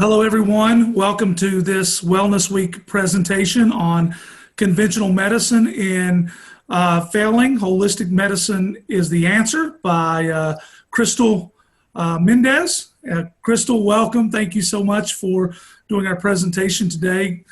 Hello, everyone. Welcome to this Wellness Week presentation on conventional medicine in failing. Holistic medicine is the answer by Crystal Mendez. Crystal, welcome. Thank you so much for doing our presentation today.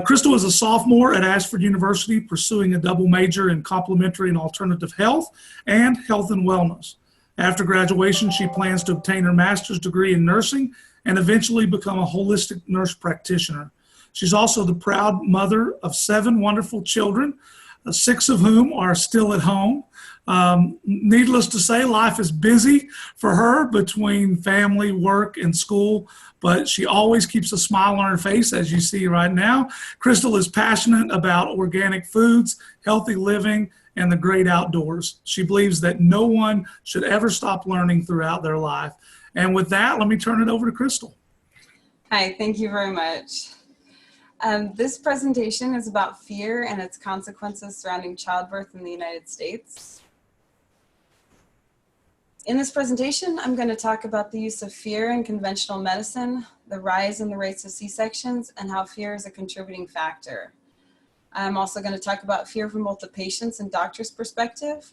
Crystal is a sophomore at Ashford University pursuing a double major in complementary and alternative health and health and wellness. After graduation, she plans to obtain her master's degree in nursing and eventually become a holistic nurse practitioner. She's also the proud mother of 7 wonderful children, 6 of whom are still at home. Needless to say, life is busy for her between family, work, and school, but she always keeps a smile on her face, as you see right now. Crystal is passionate about organic foods, healthy living, and the great outdoors. She believes that no one should ever stop learning throughout their life. And with that, let me turn it over to Crystal. Hi, thank you very much. This presentation is about fear and its consequences surrounding childbirth in the United States. In this presentation, I'm going to talk about the use of fear in conventional medicine, the rise in the rates of C-sections, and how fear is a contributing factor. I'm also going to talk about fear from both the patient's and doctor's perspective.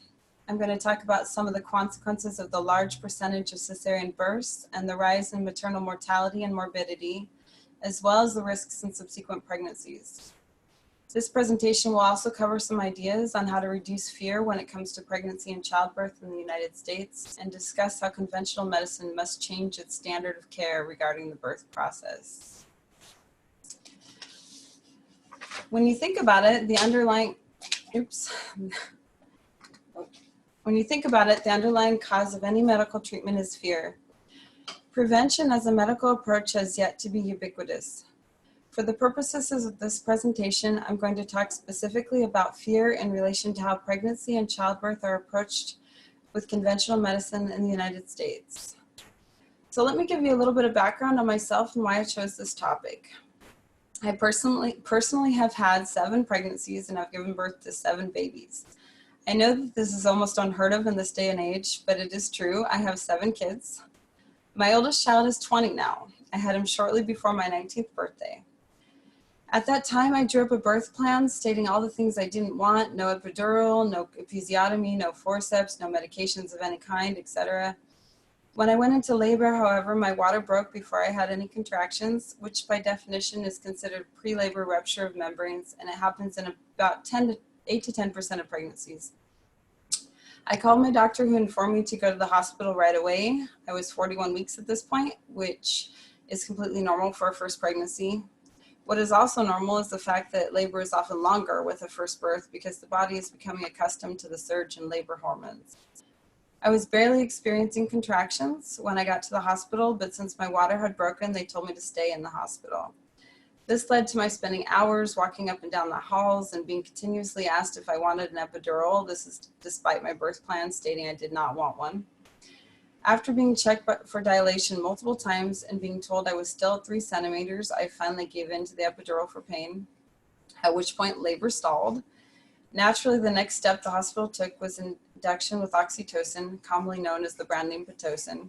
I'm going to talk about some of the consequences of the large percentage of cesarean births and the rise in maternal mortality and morbidity, as well as the risks in subsequent pregnancies. This presentation will also cover some ideas on how to reduce fear when it comes to pregnancy and childbirth in the United States, and discuss how conventional medicine must change its standard of care regarding the birth process. When you think about it, the underlying cause of any medical treatment is fear. Prevention as a medical approach has yet to be ubiquitous. For the purposes of this presentation, I'm going to talk specifically about fear in relation to how pregnancy and childbirth are approached with conventional medicine in the United States. So let me give you a little bit of background on myself and why I chose this topic. I personally have had 7 pregnancies, and I've given birth to 7 babies. I know that this is almost unheard of in this day and age, but it is true. I have 7 kids. My oldest child is 20 now. I had him shortly before my 19th birthday. At that time, I drew up a birth plan stating all the things I didn't want: no epidural, no episiotomy, no forceps, no medications of any kind, etc. When I went into labor, however, my water broke before I had any contractions, which by definition is considered pre-labor rupture of membranes, and it happens in about 8 to 10% of pregnancies. I called my doctor, who informed me to go to the hospital right away. I was 41 weeks at this point, which is completely normal for a first pregnancy. What is also normal is the fact that labor is often longer with a first birth because the body is becoming accustomed to the surge in labor hormones. I was barely experiencing contractions when I got to the hospital, but since my water had broken, they told me to stay in the hospital. This led to my spending hours walking up and down the halls and being continuously asked if I wanted an epidural. This is despite my birth plan stating I did not want one. After being checked for dilation multiple times and being told I was still at 3 centimeters, I finally gave in to the epidural for pain, at which point labor stalled. Naturally, the next step the hospital took was induction with oxytocin, commonly known as the brand name Pitocin.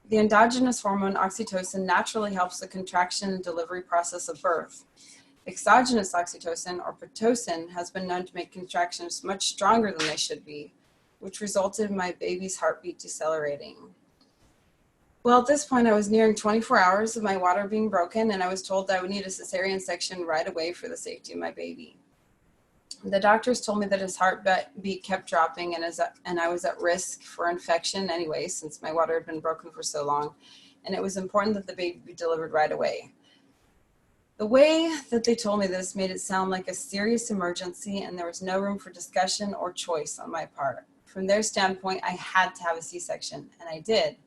The endogenous hormone oxytocin naturally helps the contraction and delivery process of birth. Exogenous oxytocin, or Pitocin, has been known to make contractions much stronger than they should be, which resulted in my baby's heartbeat decelerating. Well, at this point, I was nearing 24 hours of my water being broken, and I was told that I would need a cesarean section right away for the safety of my baby. The doctors told me that his heartbeat kept dropping, and I was at risk for infection anyway, since my water had been broken for so long, and it was important that the baby be delivered right away. The way that they told me this made it sound like a serious emergency, and there was no room for discussion or choice on my part. From their standpoint, I had to have a C-section, and I did.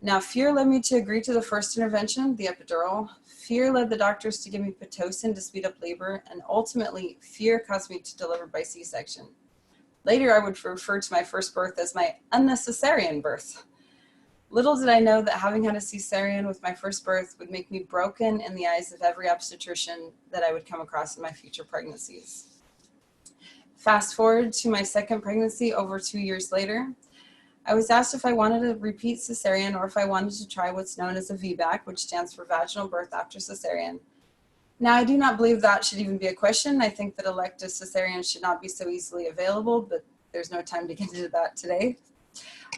Now, fear led me to agree to the first intervention, the epidural. Fear led the doctors to give me Pitocin to speed up labor, and ultimately, fear caused me to deliver by C-section. Later, I would refer to my first birth as my unnecessary birth. Little did I know that having had a cesarean with my first birth would make me broken in the eyes of every obstetrician that I would come across in my future pregnancies. Fast forward to my second pregnancy over 2 years later. I was asked if I wanted a repeat cesarean or if I wanted to try what's known as a VBAC, which stands for vaginal birth after cesarean. Now, I do not believe that should even be a question. I think that elective cesareans should not be so easily available, but there's no time to get into that today.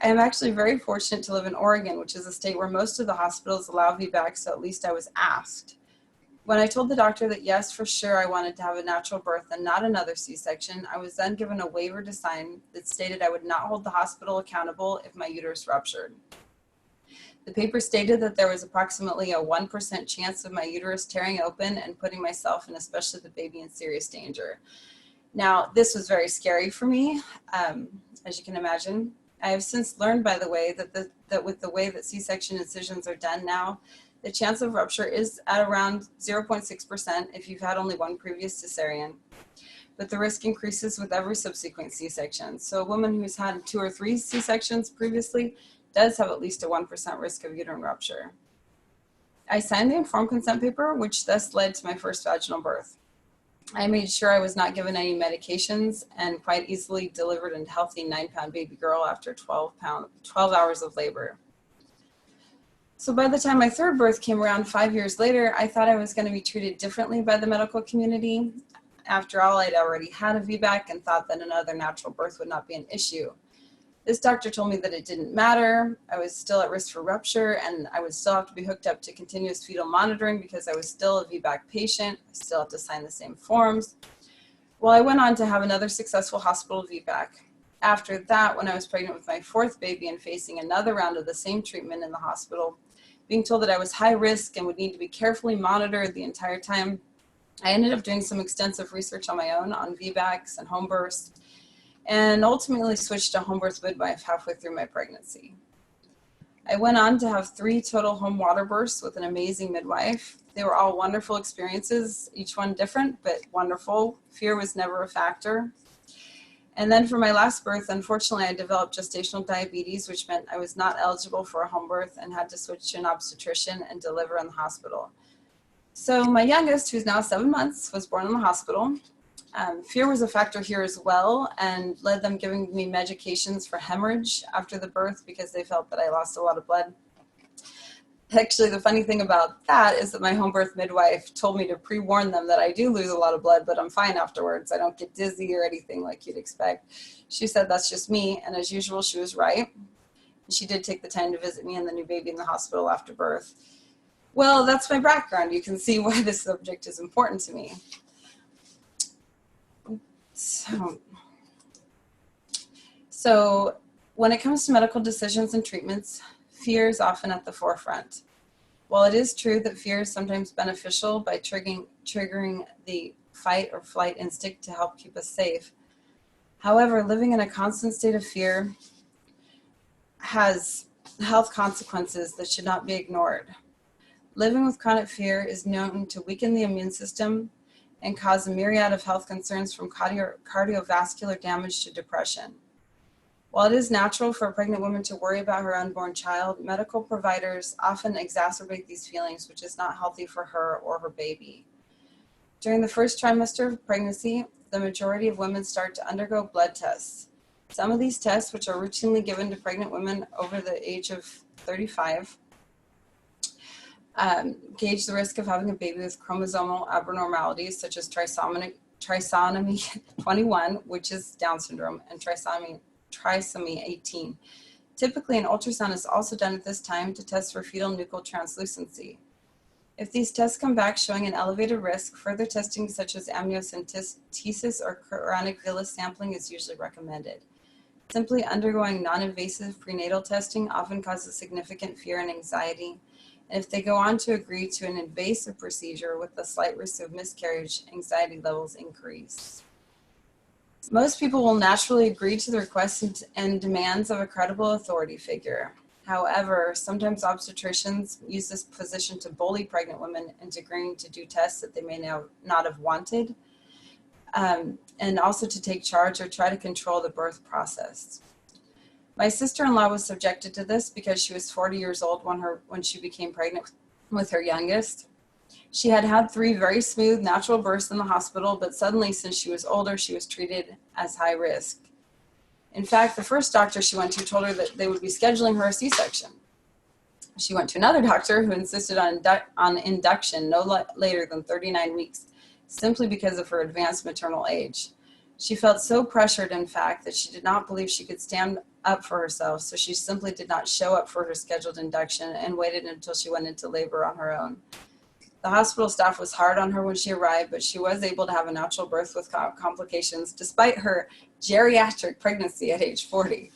I am actually very fortunate to live in Oregon, which is a state where most of the hospitals allow VBAC, so at least I was asked. When I told the doctor that yes, for sure, I wanted to have a natural birth and not another C-section, I was then given a waiver to sign that stated I would not hold the hospital accountable if my uterus ruptured. The paper stated that there was approximately a 1% chance of my uterus tearing open and putting myself and especially the baby in serious danger. Now, this was very scary for me, as you can imagine. I have since learned, by the way, that with the way that C-section incisions are done now, the chance of rupture is at around 0.6% if you've had only one previous cesarean, but the risk increases with every subsequent C-section. So a woman who's had 2 or 3 C-sections previously does have at least a 1% risk of uterine rupture. I signed the informed consent paper, which thus led to my first vaginal birth. I made sure I was not given any medications and quite easily delivered a healthy 9-pound baby girl after 12 hours of labor. So by the time my third birth came around 5 years later, I thought I was going to be treated differently by the medical community. After all, I'd already had a VBAC and thought that another natural birth would not be an issue. This doctor told me that it didn't matter. I was still at risk for rupture and I would still have to be hooked up to continuous fetal monitoring because I was still a VBAC patient. I still have to sign the same forms. Well, I went on to have another successful hospital VBAC. After that, when I was pregnant with my 4th baby and facing another round of the same treatment in the hospital, being told that I was high risk and would need to be carefully monitored the entire time, I ended up doing some extensive research on my own on VBACs and home births, and ultimately switched to home birth midwife halfway through my pregnancy. I went on to have 3 total home water births with an amazing midwife. They were all wonderful experiences, each one different, but wonderful. Fear was never a factor. And then for my last birth, unfortunately, I developed gestational diabetes, which meant I was not eligible for a home birth and had to switch to an obstetrician and deliver in the hospital. So my youngest, who's now 7 months, was born in the hospital. Fear was a factor here as well and led them giving me medications for hemorrhage after the birth because they felt that I lost a lot of blood. Actually, the funny thing about that is that my home birth midwife told me to pre-warn them that I do lose a lot of blood, but I'm fine afterwards. I don't get dizzy or anything like you'd expect. She said that's just me, and as usual, she was right. She did take the time to visit me and the new baby in the hospital after birth. Well, that's my background. You can see why this subject is important to me. So when it comes to medical decisions and treatments, fear is often at the forefront. While it is true that fear is sometimes beneficial by triggering the fight or flight instinct to help keep us safe, however, living in a constant state of fear has health consequences that should not be ignored. Living with chronic fear is known to weaken the immune system and cause a myriad of health concerns from cardiovascular damage to depression. While it is natural for a pregnant woman to worry about her unborn child, medical providers often exacerbate these feelings, which is not healthy for her or her baby. During the first trimester of pregnancy, the majority of women start to undergo blood tests. Some of these tests, which are routinely given to pregnant women over the age of 35, gauge the risk of having a baby with chromosomal abnormalities such as trisomy 21, which is Down syndrome, and trisomy 18. Typically, an ultrasound is also done at this time to test for fetal nuchal translucency. If these tests come back showing an elevated risk, further testing such as amniocentesis or chronic villus sampling is usually recommended. Simply undergoing non-invasive prenatal testing often causes significant fear and anxiety, and if they go on to agree to an invasive procedure with a slight risk of miscarriage, anxiety levels increase. Most people will naturally agree to the requests and demands of a credible authority figure. However, sometimes obstetricians use this position to bully pregnant women into agreeing to do tests that they may not have wanted, and also to take charge or try to control the birth process. My sister-in-law was subjected to this because she was 40 years old when she became pregnant with her youngest. She had had 3 very smooth natural births in the hospital, but suddenly, since she was older, she was treated as high risk. In fact, the first doctor she went to told her that they would be scheduling her a C-section. She went to another doctor who insisted on induction no later than 39 weeks, simply because of her advanced maternal age. She felt so pressured, in fact, that she did not believe she could stand up for herself, so she simply did not show up for her scheduled induction and waited until she went into labor on her own. The hospital staff was hard on her when she arrived, but she was able to have a natural birth with complications despite her geriatric pregnancy at age 40.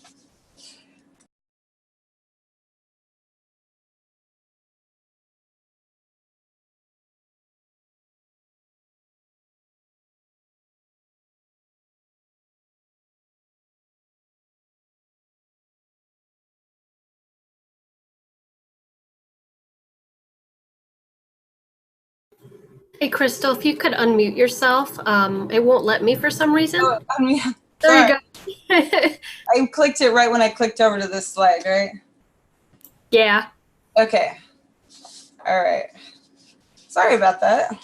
Hey, Crystal, if you could unmute yourself. It won't let me for some reason. Oh, I mean, There you sorry. go. I clicked it right when I clicked over to this slide, right? Yeah. Okay. All right. Sorry about that.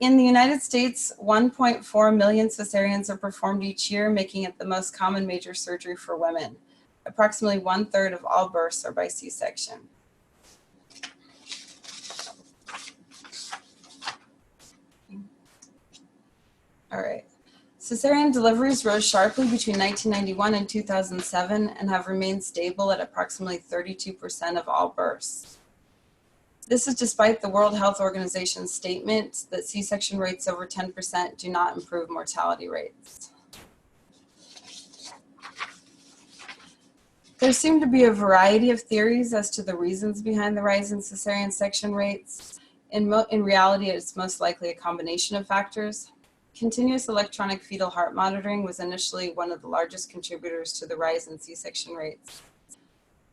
In the United States, 1.4 million cesareans are performed each year, making it the most common major surgery for women. Approximately 1/3 of all births are by C-section. All right. Cesarean deliveries rose sharply between 1991 and 2007 and have remained stable at approximately 32% of all births. This is despite the World Health Organization's statement that C-section rates over 10% do not improve mortality rates. There seem to be a variety of theories as to the reasons behind the rise in cesarean section rates. In reality, it's most likely a combination of factors. Continuous electronic fetal heart monitoring was initially one of the largest contributors to the rise in C-section rates.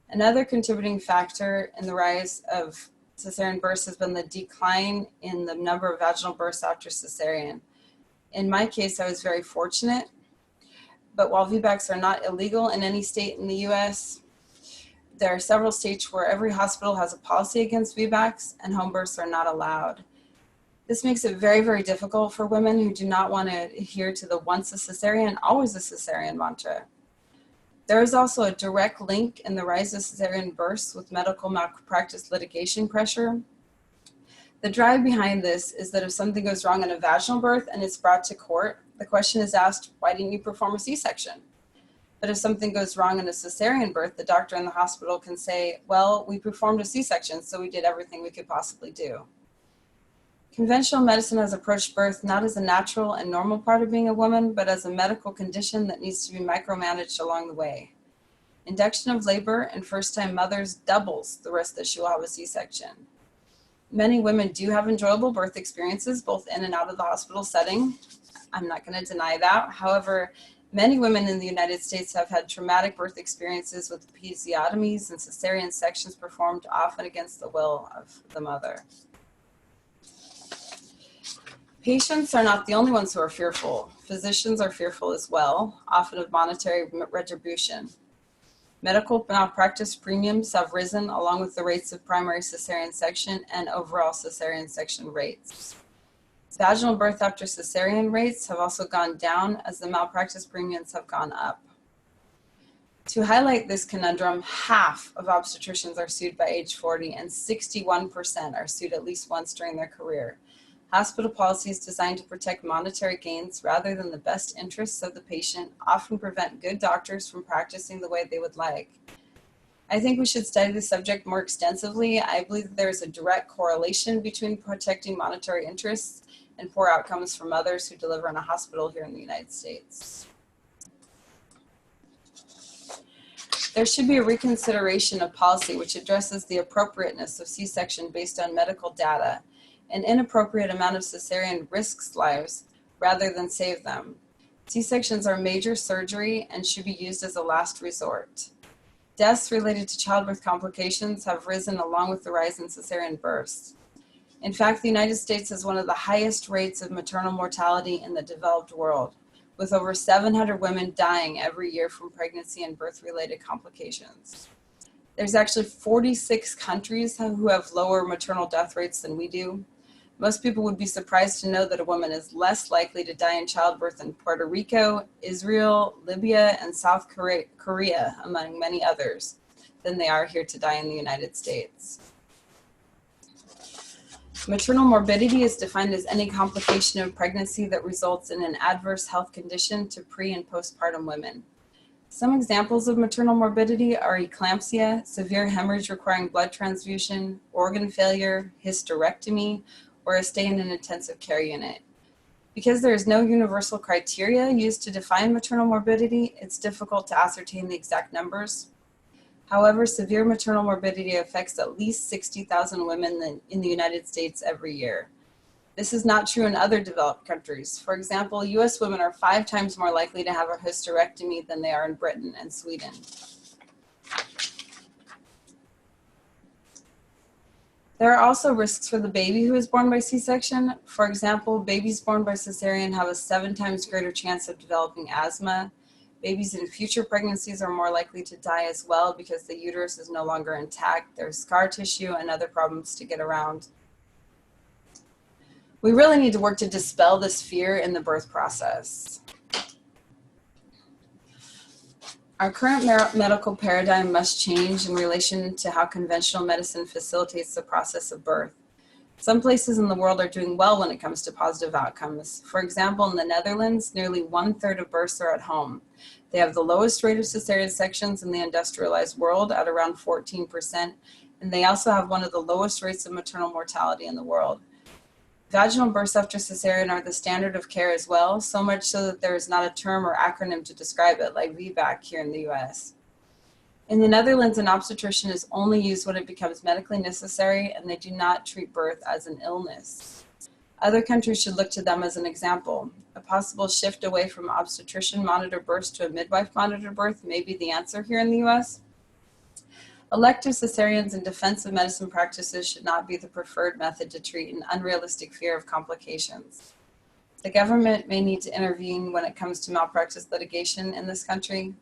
Another contributing factor in the rise of cesarean births has been the decline in the number of vaginal births after cesarean. In my case, I was very fortunate, but while VBACs are not illegal in any state in the US, there are several states where every hospital has a policy against VBACs and home births are not allowed. This makes it very, very difficult for women who do not want to adhere to the once a cesarean, always a cesarean mantra. There is also a direct link in the rise of cesarean births with medical malpractice litigation pressure. The drive behind this is that if something goes wrong in a vaginal birth and it's brought to court, the question is asked, why didn't you perform a C-section? But if something goes wrong in a cesarean birth, the doctor in the hospital can say, well, we performed a C-section, so we did everything we could possibly do. Conventional medicine has approached birth not as a natural and normal part of being a woman, but as a medical condition that needs to be micromanaged along the way. Induction of labor in first-time mothers doubles the risk that she will have a C-section. Many women do have enjoyable birth experiences, both in and out of the hospital setting. I'm not going to deny that. However, many women in the United States have had traumatic birth experiences with episiotomies and cesarean sections performed often against the will of the mother. Patients are not the only ones who are fearful. Physicians are fearful as well, often of monetary retribution. Medical malpractice premiums have risen along with the rates of primary cesarean section and overall cesarean section rates. Vaginal birth after cesarean rates have also gone down as the malpractice premiums have gone up. To highlight this conundrum, half of obstetricians are sued by age 40 and 61% are sued at least once during their career. Hospital policies designed to protect monetary gains rather than the best interests of the patient often prevent good doctors from practicing the way they would like. I think we should study the subject more extensively. I believe that there is a direct correlation between protecting monetary interests and poor outcomes for mothers who deliver in a hospital here in the United States. There should be a reconsideration of policy which addresses the appropriateness of C-section based on medical data. An inappropriate amount of cesarean risks lives rather than save them. C-sections are major surgery and should be used as a last resort. Deaths related to childbirth complications have risen along with the rise in cesarean births. In fact, the United States has one of the highest rates of maternal mortality in the developed world, with over 700 women dying every year from pregnancy and birth-related complications. There's actually 46 countries who have lower maternal death rates than we do. Most people would be surprised to know that a woman is less likely to die in childbirth in Puerto Rico, Israel, Libya, and South Korea, among many others, than they are here to die in the United States. Maternal morbidity is defined as any complication of pregnancy that results in an adverse health condition to pre- and postpartum women. Some examples of maternal morbidity are eclampsia, severe hemorrhage requiring blood transfusion, organ failure, hysterectomy, or a stay in an intensive care unit. Because there is no universal criteria used to define maternal morbidity, it's difficult to ascertain the exact numbers. However, severe maternal morbidity affects at least 60,000 women in the United States every year. This is not true in other developed countries. For example, US women are 5 times more likely to have a hysterectomy than they are in Britain and Sweden. There are also risks for the baby who is born by C-section. For example, babies born by cesarean have a 7 times greater chance of developing asthma. Babies in future pregnancies are more likely to die as well because the uterus is no longer intact. There's scar tissue and other problems to get around. We really need to work to dispel this fear in the birth process. Our current medical paradigm must change in relation to how conventional medicine facilitates the process of birth. Some places in the world are doing well when it comes to positive outcomes. For example, in the Netherlands, nearly 1/3 of births are at home. They have the lowest rate of cesarean sections in the industrialized world at around 14%, and they also have one of the lowest rates of maternal mortality in the world. Vaginal births after cesarean are the standard of care as well, so much so that there is not a term or acronym to describe it, like VBAC here in the US. In the Netherlands, an obstetrician is only used when it becomes medically necessary, and they do not treat birth as an illness. Other countries should look to them as an example. A possible shift away from obstetrician-monitored births to a midwife-monitored birth may be the answer here in the US. Elective cesareans and defensive medicine practices should not be the preferred method to treat an unrealistic fear of complications. The government may need to intervene when it comes to malpractice litigation in this country.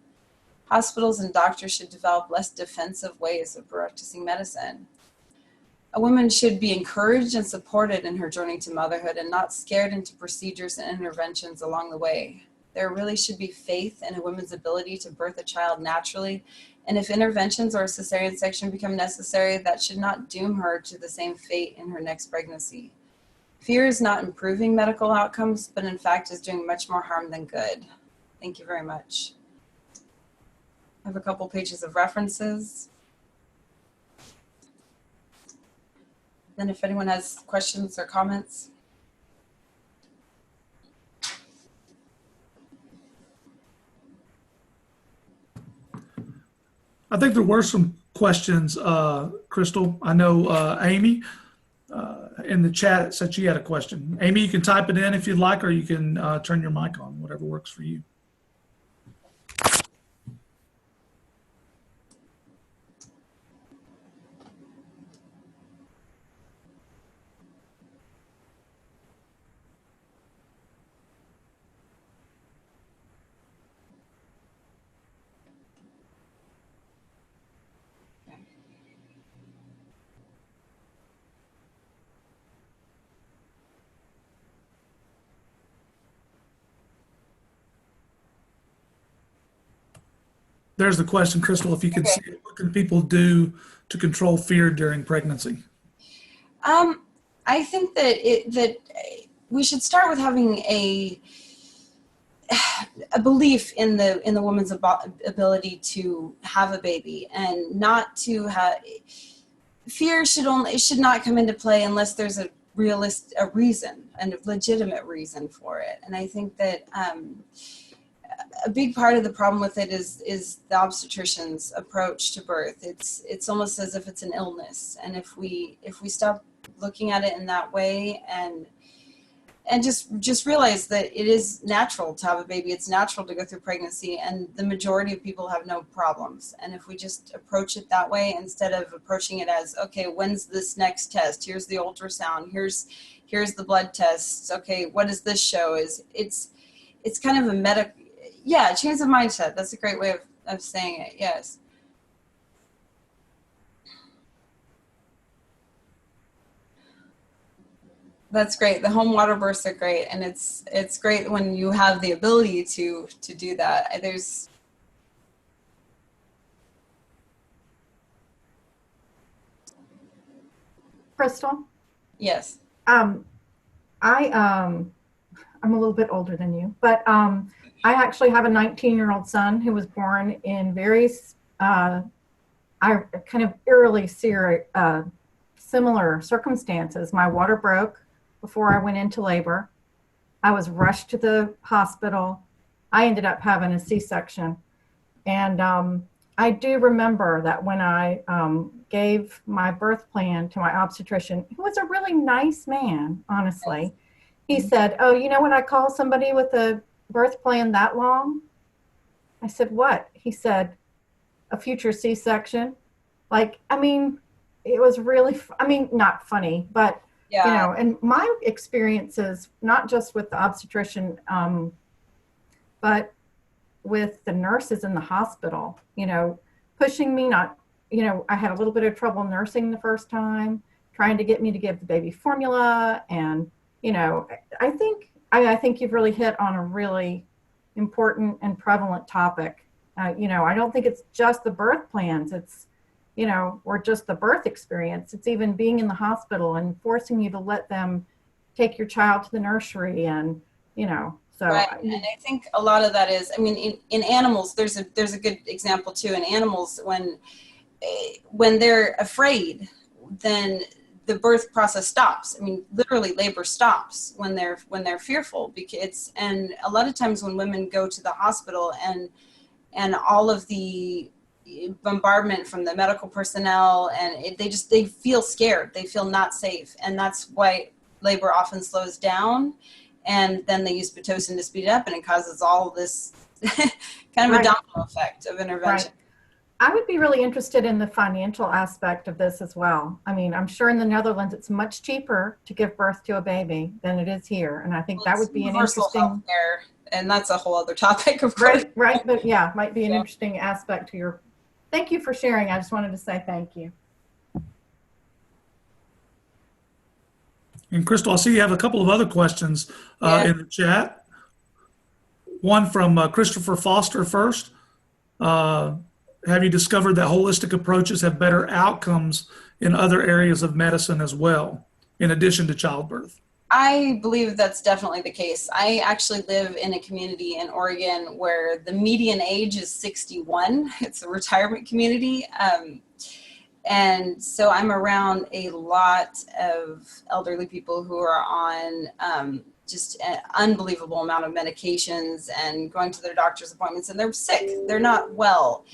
Hospitals and doctors should develop less defensive ways of practicing medicine. A woman should be encouraged and supported in her journey to motherhood and not scared into procedures and interventions along the way. There really should be faith in a woman's ability to birth a child naturally, and if interventions or a cesarean section become necessary, that should not doom her to the same fate in her next pregnancy. Fear is not improving medical outcomes, but in fact is doing much more harm than good. Thank you very much. I have a couple pages of references. Then if anyone has questions or comments. I think there were some questions, Crystal. I know Amy in the chat said she had a question. Amy, you can type it in if you'd like, or you can turn your mic on, whatever works for you. There's the question, Crystal, if you can see it, what can people do to control fear during pregnancy? I think that we should start with having a belief in the woman's ability to have a baby, and not to have fear should not come into play unless there's a reason and a legitimate reason for it. And I think that a big part of the problem with it is the obstetrician's approach to birth. It's almost as if it's an illness, and if we stop looking at it in that way and just realize that it is natural to have a baby, it's natural to go through pregnancy, and the majority of people have no problems. And if we just approach it that way instead of approaching it as, okay, when's this next test? Here's the ultrasound. Here's the blood tests. Okay, what does this show? It's kind of a change of mindset. That's a great way of saying it. Yes. That's great. The home water births are great, and it's great when you have the ability to do that. There's Crystal, yes. um, I'm a little bit older than you, but I actually have a 19-year-old son who was born in very kind of eerily similar circumstances. My water broke before I went into labor. I was rushed to the hospital. I ended up having a C-section. And I do remember that when I gave my birth plan to my obstetrician, who was a really nice man, honestly, he said, "Oh, you know what I call somebody with a birth plan that long?" I said, "What?" He said, "A future C-section." Like, I mean, it was really, not funny, but, Yeah. you know, and my experiences, not just with the obstetrician, but with the nurses in the hospital, you know, pushing me, I had a little bit of trouble nursing the first time, trying to get me to give the baby formula. And, you know, I think you've really hit on a really important and prevalent topic. You know, I don't think it's just the birth plans. It's, you know, or just the birth experience. It's even being in the hospital and forcing you to let them take your child to the nursery and, you know, so. Right. And I think a lot of that is, I mean, in animals, there's a good example too. In animals, when they're afraid, then the birth process stops. I mean, literally labor stops when they're fearful, because and a lot of times when women go to the hospital and all of the bombardment from the medical personnel, and they feel scared, they feel not safe, and that's why labor often slows down, and then they use Pitocin to speed it up, and it causes all this kind of a domino effect of intervention. Right. I would be really interested in the financial aspect of this as well. I mean, I'm sure in the Netherlands it's much cheaper to give birth to a baby than it is here, and I think that would be an interesting healthcare, and that's a whole other topic, of course. Right, but yeah, might be an interesting aspect to your. Thank you for sharing. I just wanted to say thank you. And Crystal, I see you have a couple of other questions in the chat. One from Christopher Foster first. Have you discovered that holistic approaches have better outcomes in other areas of medicine as well, in addition to childbirth? I believe that's definitely the case. I actually live in a community in Oregon where the median age is 61. It's a retirement community. And so I'm around a lot of elderly people who are on just an unbelievable amount of medications and going to their doctor's appointments, and they're sick. They're not well.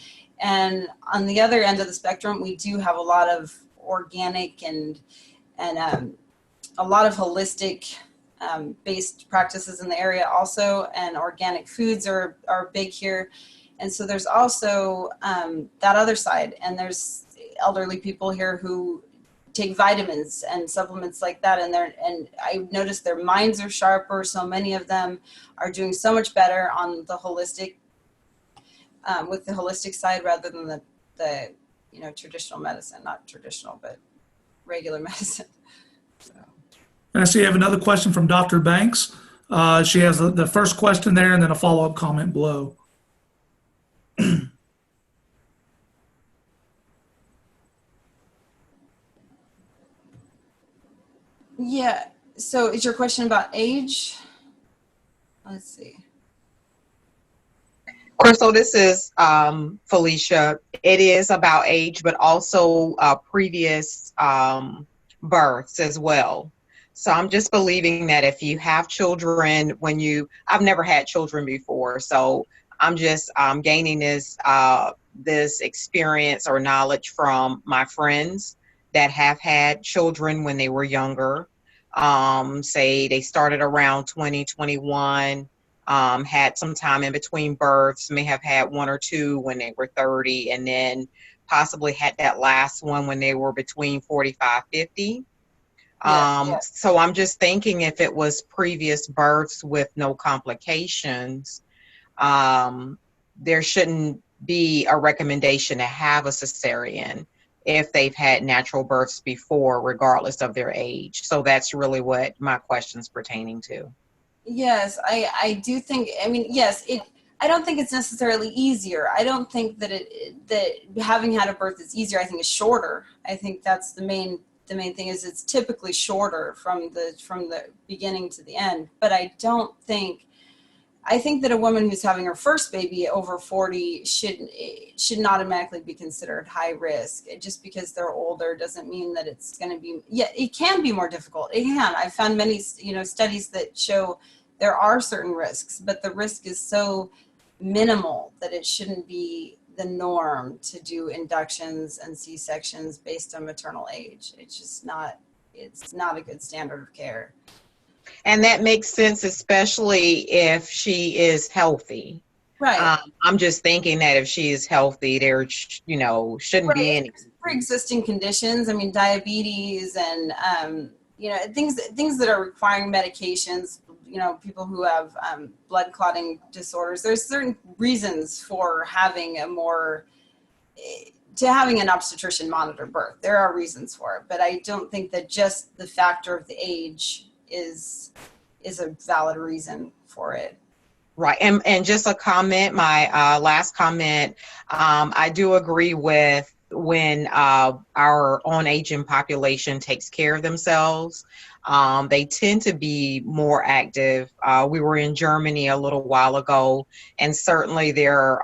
And on the other end of the spectrum, we do have a lot of organic and a lot of holistic based practices in the area also, and organic foods are big here. And so there's also that other side, and there's elderly people here who take vitamins and supplements like that, and I've noticed their minds are sharper. So many of them are doing so much better on the holistic with the holistic side rather than the traditional medicine, not traditional but regular medicine. So. And I see you have another question from Dr. Banks. She has the first question there and then a follow-up comment below. Yeah. So is your question about age? Let's see. Crystal, this is Felicia. It is about age, but also previous births as well. So I'm just believing that if you have children, I've never had children before, so I'm just gaining this experience or knowledge from my friends that have had children when they were younger. Say they started around 20, 21, had some time in between births, may have had one or two when they were 30, and then possibly had that last one when they were between 45, 50. So I'm just thinking if it was previous births with no complications, there shouldn't be a recommendation to have a cesarean. if they've had natural births before, regardless of their age. So that's really what my question's pertaining to. Yes, I do think, I mean, yes, I don't think it's necessarily easier. I don't think that that having had a birth is easier. I think it's shorter. I think that's the main thing, is it's typically shorter from the beginning to the end. But I think that a woman who's having her first baby over 40 should not automatically be considered high risk. Just because they're older doesn't mean that it's going to be, yeah, it can be more difficult. It can. I've found many, studies that show there are certain risks, but the risk is so minimal that it shouldn't be the norm to do inductions and C-sections based on maternal age. It's just not, it's not a good standard of care. And that makes sense, especially if she is healthy. Right. I'm just thinking that if she is healthy, there, shouldn't be any pre-existing conditions. I mean, diabetes and things that are requiring medications. People who have blood clotting disorders. There's certain reasons for having an obstetrician monitor birth. There are reasons for it, but I don't think that just the factor of the age is a valid reason for it. Right. And just a comment, my last comment, I do agree with when our own aging population takes care of themselves. They tend to be more active. We were in Germany a little while ago, and certainly the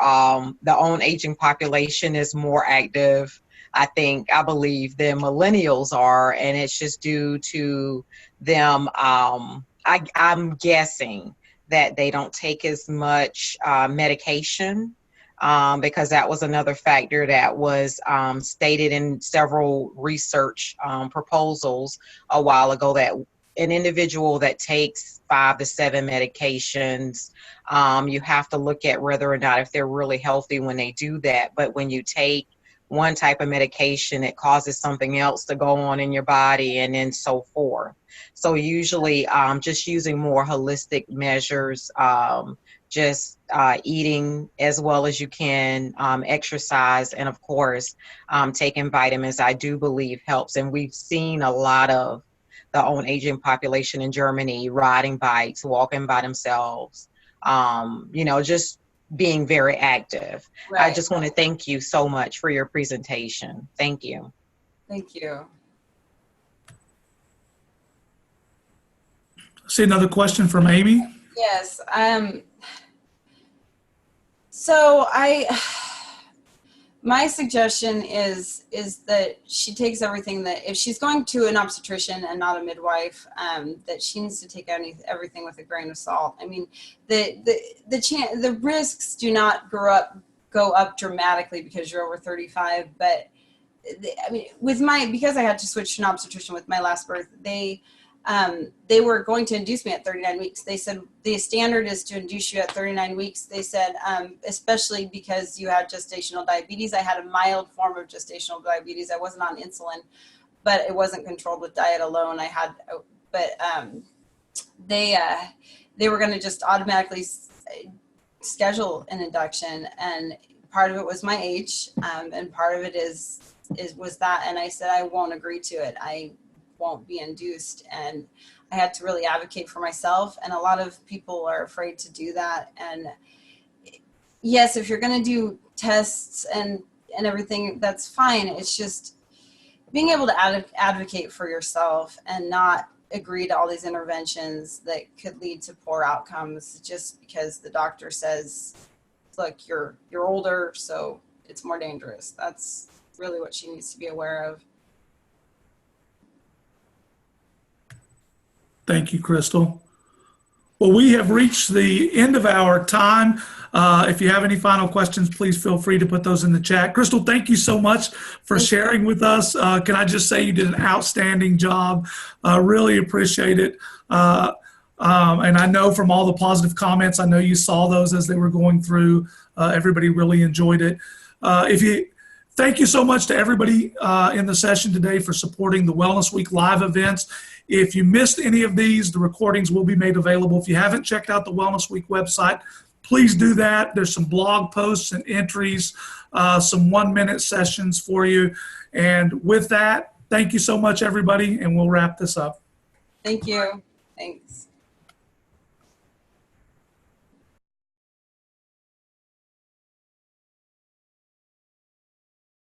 own aging population is more active, I believe, than millennials are, and it's just due to them. I'm guessing that they don't take as much medication, because that was another factor that was stated in several research proposals a while ago, that an individual that takes 5 to 7 medications, you have to look at whether or not if they're really healthy when they do that. But when you take one type of medication, it causes something else to go on in your body, and then so forth. So usually just using more holistic measures, just eating as well as you can, exercise, and of course, taking vitamins, I do believe helps. And we've seen a lot of the own aging population in Germany riding bikes, walking by themselves, just being very active. Right. I just want to thank you so much for your presentation. Thank you. Thank you. See another question from Amy. Yes. So my suggestion is that she takes everything, that if she's going to an obstetrician and not a midwife, that she needs to take everything with a grain of salt. I mean, the risks do not go up dramatically because you're over 35, but because I had to switch to an obstetrician with my last birth, they were going to induce me at 39 weeks. They said the standard is to induce you at 39 weeks. They said, especially because you had gestational diabetes. I had a mild form of gestational diabetes. I wasn't on insulin, but it wasn't controlled with diet alone. They were going to just automatically schedule an induction, and part of it was my age, and part of it was that. And I said, I won't agree to it. I won't be induced. And I had to really advocate for myself, and a lot of people are afraid to do that. And yes, if you're going to do tests and everything, that's fine. It's just being able to advocate for yourself and not agree to all these interventions that could lead to poor outcomes just because the doctor says, look, you're older, so it's more dangerous. That's really what she needs to be aware of. Thank you, Crystal. Well, we have reached the end of our time. If you have any final questions, please feel free to put those in the chat. Crystal, thank you so much for sharing with us. Can I just say you did an outstanding job. Really appreciate it. And I know from all the positive comments, I know you saw those as they were going through. Everybody really enjoyed it. Thank you so much to everybody in the session today for supporting the Wellness Week live events. If you missed any of these, the recordings will be made available. If you haven't checked out the Wellness Week website, please do that. There's some blog posts and entries, some 1-minute sessions for you. And with that, thank you so much, everybody, and we'll wrap this up. Thank you. Thanks.